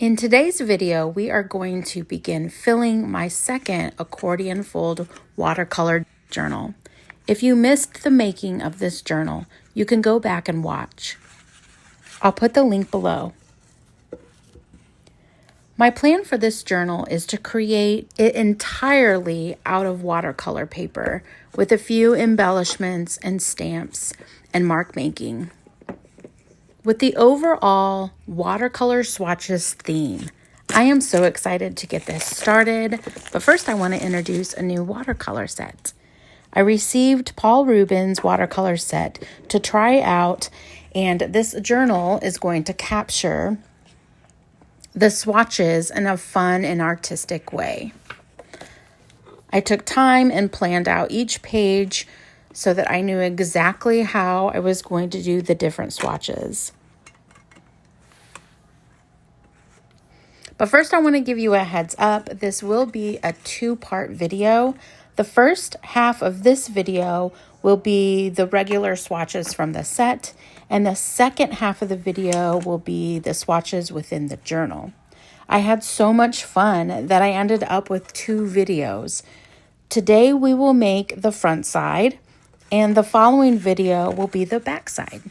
In today's video, we are going to begin filling my second accordion fold watercolor journal. If you missed the making of this journal, you can go back and watch. I'll put the link below. My plan for this journal is to create it entirely out of watercolor paper with a few embellishments and stamps and mark making. With the overall watercolor swatches theme, I am so excited to get this started, but first I want to introduce a new watercolor set. I received Paul Rubens' watercolor set to try out, and this journal is going to capture the swatches in a fun and artistic way. I took time and planned out each page so that I knew exactly how I was going to do the different swatches. But first I want to give you a heads up. This will be a two-part video. The first half of this video will be the regular swatches from the set, and the second half of the video will be the swatches within the journal. I had so much fun that I ended up with two videos. Today we will make the front side, and the following video will be the back side.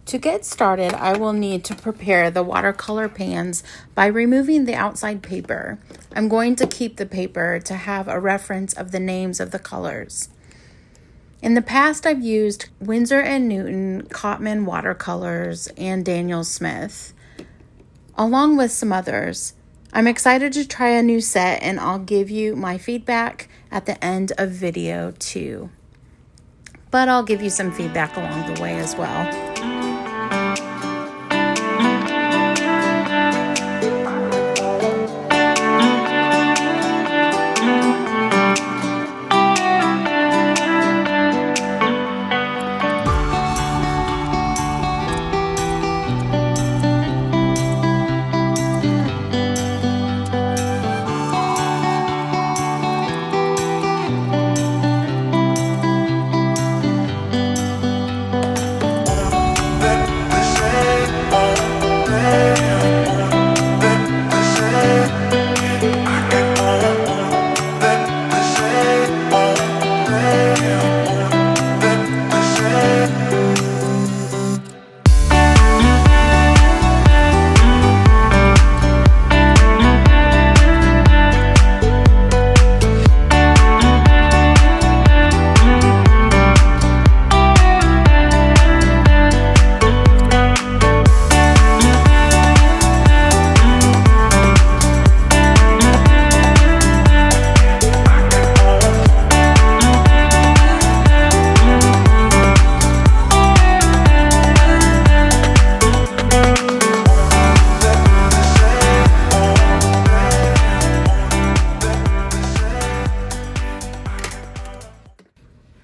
To get started, I will need to prepare the watercolor pans by removing the outside paper. I'm going to keep the paper to have a reference of the names of the colors. In the past, I've used Winsor & Newton, Cotman watercolors, and Daniel Smith, along with some others. I'm excited to try a new set, and I'll give you my feedback at the end of video 2. But I'll give you some feedback along the way as well.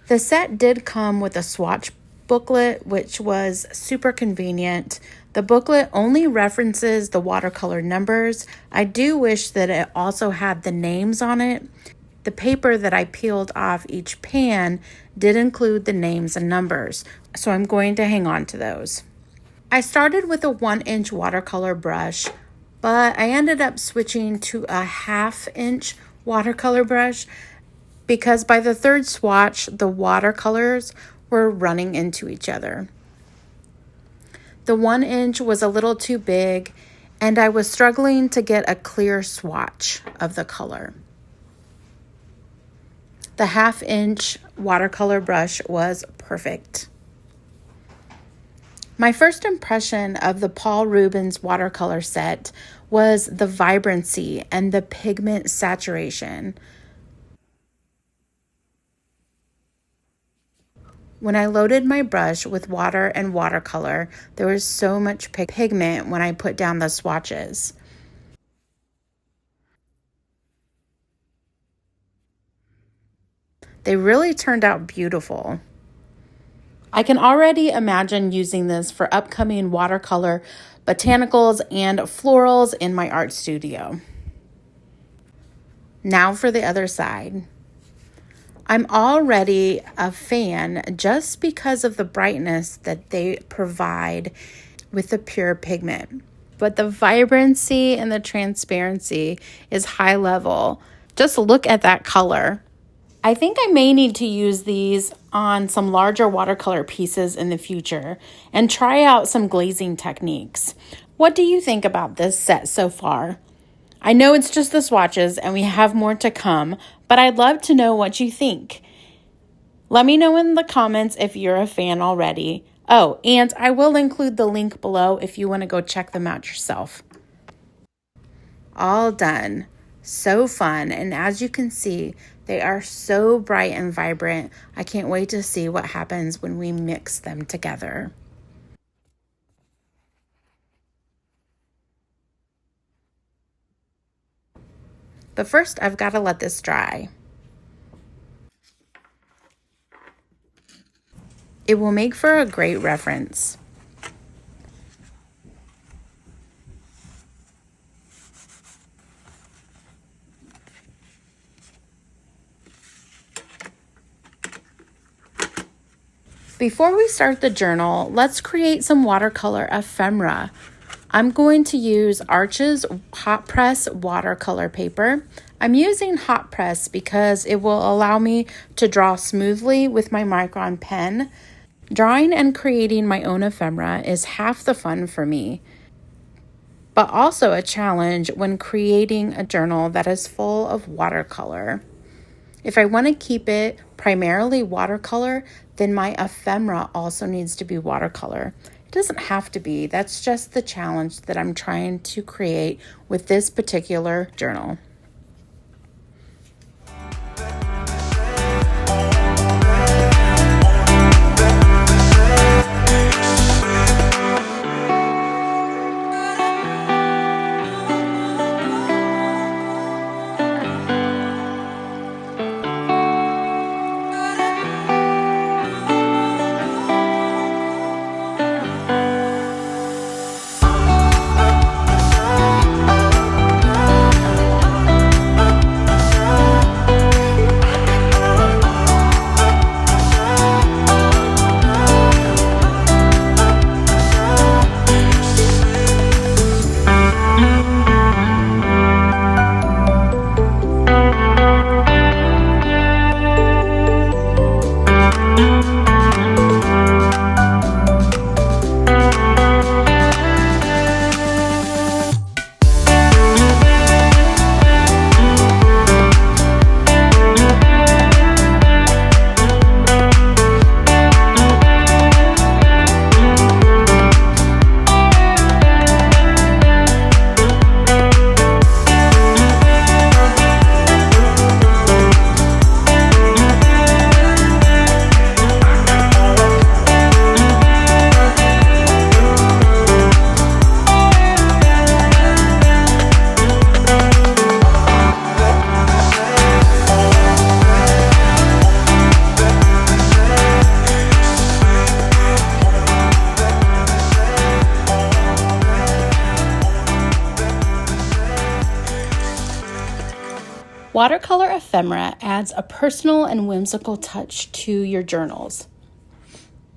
The set did come with a swatch booklet, which was super convenient. The booklet only references the watercolor numbers. I do wish that it also had the names on it. The paper that I peeled off each pan did include the names and numbers, so I'm going to hang on to those. I started with a 1-inch watercolor brush, but I ended up switching to a 1/2-inch watercolor brush because by the third swatch, the watercolors were running into each other. The 1-inch was a little too big, and I was struggling to get a clear swatch of the color. The 1/2-inch watercolor brush was perfect. My first impression of the Paul Rubens watercolor set was the vibrancy and the pigment saturation. When I loaded my brush with water and watercolor, there was so much pigment when I put down the swatches. They really turned out beautiful. I can already imagine using this for upcoming watercolor botanicals and florals in my art studio. Now for the other side. I'm already a fan just because of the brightness that they provide with the pure pigment. But the vibrancy and the transparency is high level. Just look at that color. I think I may need to use these on some larger watercolor pieces in the future and try out some glazing techniques. What do you think about this set so far? I know it's just the swatches and we have more to come, but I'd love to know what you think. Let me know in the comments if you're a fan already. Oh, and I will include the link below if you want to go check them out yourself. All done. So fun, and as you can see, they are so bright and vibrant. I can't wait to see what happens when we mix them together. But first, I've got to let this dry. It will make for a great reference. Before we start the journal, let's create some watercolor ephemera. I'm going to use Arch's hot press watercolor paper. I'm using hot press because it will allow me to draw smoothly with my micron pen. Drawing and creating my own ephemera is half the fun for me, but also a challenge when creating a journal that is full of watercolor. If I want to keep it primarily watercolor, then my ephemera also needs to be watercolor. It doesn't have to be. That's just the challenge that I'm trying to create with this particular journal. Watercolor ephemera adds a personal and whimsical touch to your journals.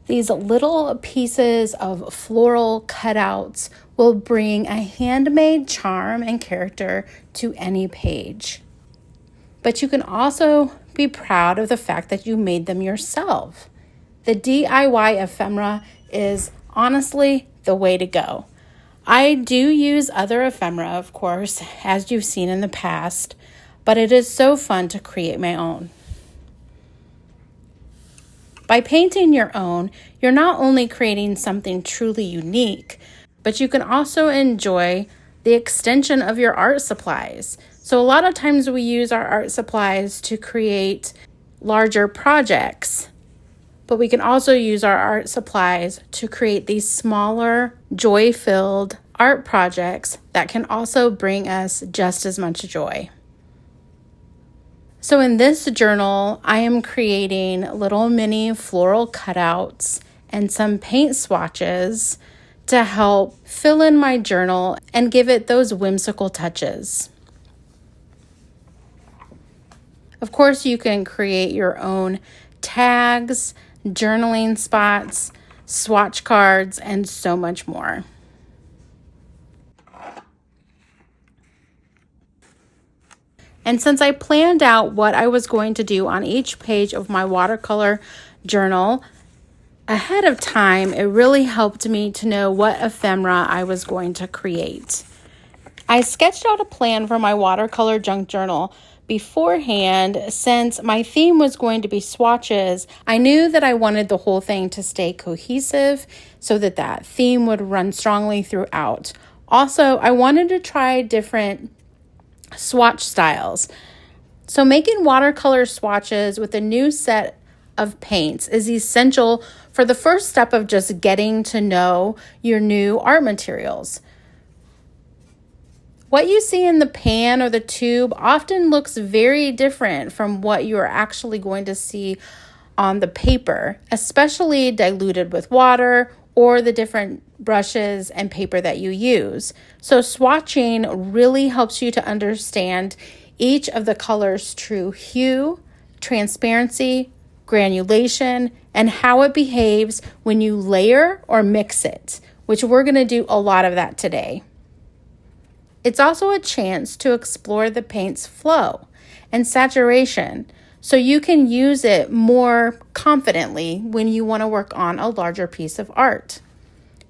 These little pieces of floral cutouts will bring a handmade charm and character to any page. But you can also be proud of the fact that you made them yourself. The DIY ephemera is honestly the way to go. I do use other ephemera, of course, as you've seen in the past, but it is so fun to create my own. By painting your own, you're not only creating something truly unique, but you can also enjoy the extension of your art supplies. So a lot of times we use our art supplies to create larger projects, but we can also use our art supplies to create these smaller, joy-filled art projects that can also bring us just as much joy. So in this journal, I am creating little mini floral cutouts and some paint swatches to help fill in my journal and give it those whimsical touches. Of course, you can create your own tags, journaling spots, swatch cards, and so much more. And since I planned out what I was going to do on each page of my watercolor journal ahead of time, it really helped me to know what ephemera I was going to create. I sketched out a plan for my watercolor junk journal beforehand. Since my theme was going to be swatches, I knew that I wanted the whole thing to stay cohesive so that that theme would run strongly throughout. Also, I wanted to try different swatch styles. So making watercolor swatches with a new set of paints is essential for the first step of just getting to know your new art materials. What you see in the pan or the tube often looks very different from what you are actually going to see on the paper, especially diluted with water or the different brushes and paper that you use. So swatching really helps you to understand each of the color's true hue, transparency, granulation, and how it behaves when you layer or mix it, which we're going to do a lot of that today. It's also a chance to explore the paint's flow and saturation, so you can use it more confidently when you want to work on a larger piece of art.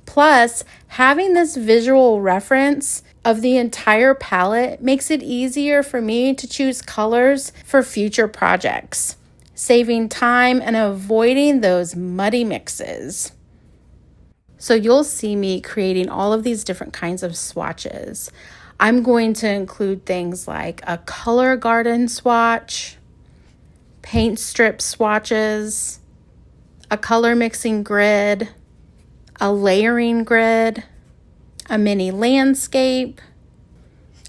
Plus, having this visual reference of the entire palette makes it easier for me to choose colors for future projects, saving time and avoiding those muddy mixes. So you'll see me creating all of these different kinds of swatches. I'm going to include things like a color garden swatch, paint strip swatches, a color mixing grid, a layering grid, a mini landscape,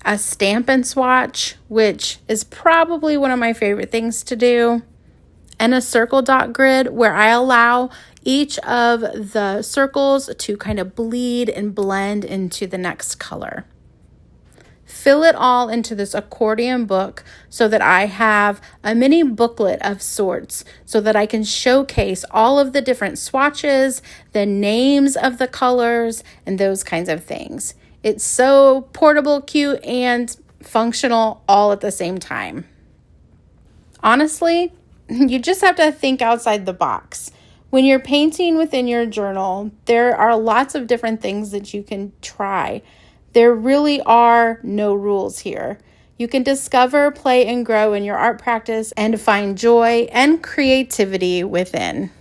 a Stampin' Swatch, which is probably one of my favorite things to do, and a circle dot grid where I allow each of the circles to kind of bleed and blend into the next color. Fill it all into this accordion book so that I have a mini booklet of sorts so that I can showcase all of the different swatches, the names of the colors, and those kinds of things. It's so portable, cute, and functional all at the same time. Honestly, you just have to think outside the box. When you're painting within your journal, there are lots of different things that you can try. There really are no rules here. You can discover, play, and grow in your art practice and find joy and creativity within.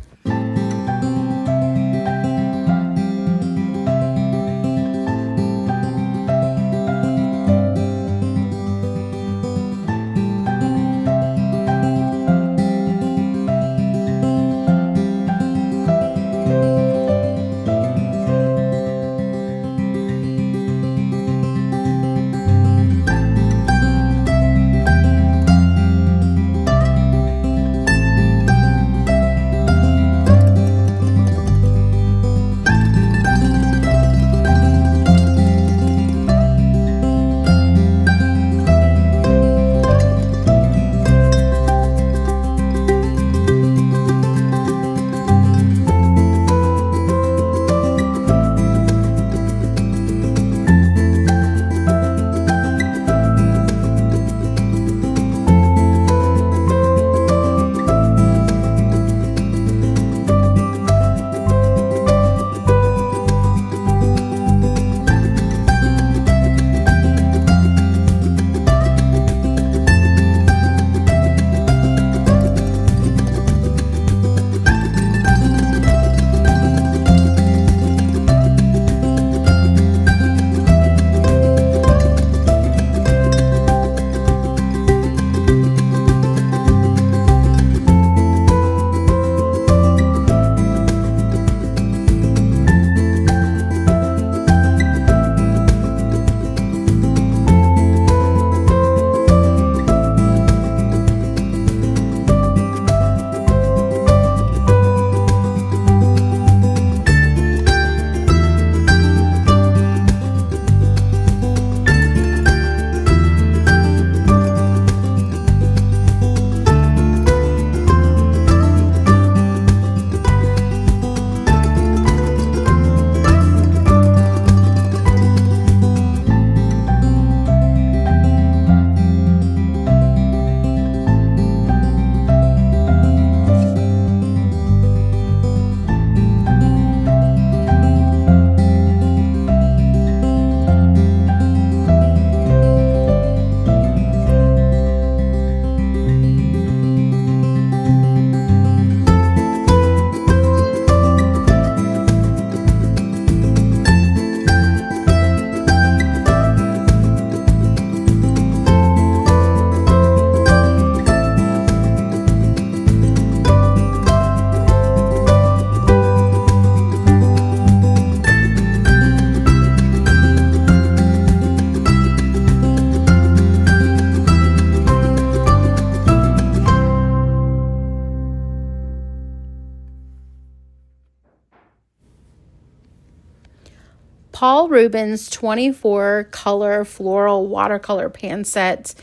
Paul Rubens 24 color floral watercolor pan set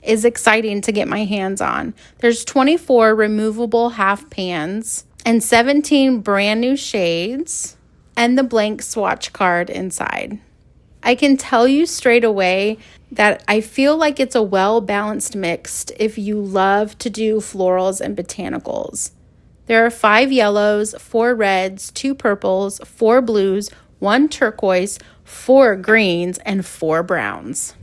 is exciting to get my hands on. There's 24 removable half pans and 17 brand new shades and the blank swatch card inside. I can tell you straight away that I feel like it's a well-balanced mix if you love to do florals and botanicals. There are 5 yellows, 4 reds, 2 purples, 4 blues, 1 turquoise, 4 greens, and 4 browns.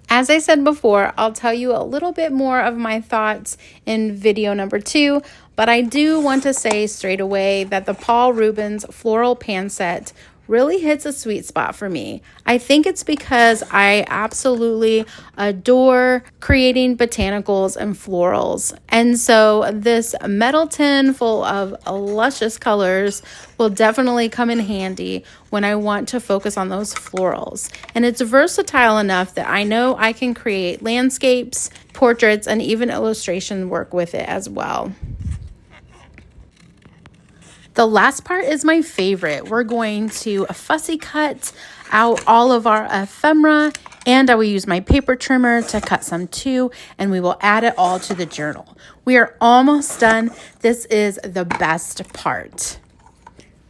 As I said before, I'll tell you a little bit more of my thoughts in video number 2, but I do want to say straight away that the Paul Rubens floral pan set really hits a sweet spot for me. I think it's because I absolutely adore creating botanicals and florals. And so this metal tin full of luscious colors will definitely come in handy when I want to focus on those florals. And it's versatile enough that I know I can create landscapes, portraits, and even illustration work with it as well. The last part is my favorite. We're going to fussy cut out all of our ephemera, and I will use my paper trimmer to cut some too, and we will add it all to the journal. We are almost done. This is the best part.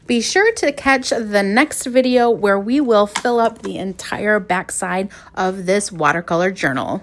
Be sure to catch the next video where we will fill up the entire backside of this watercolor journal.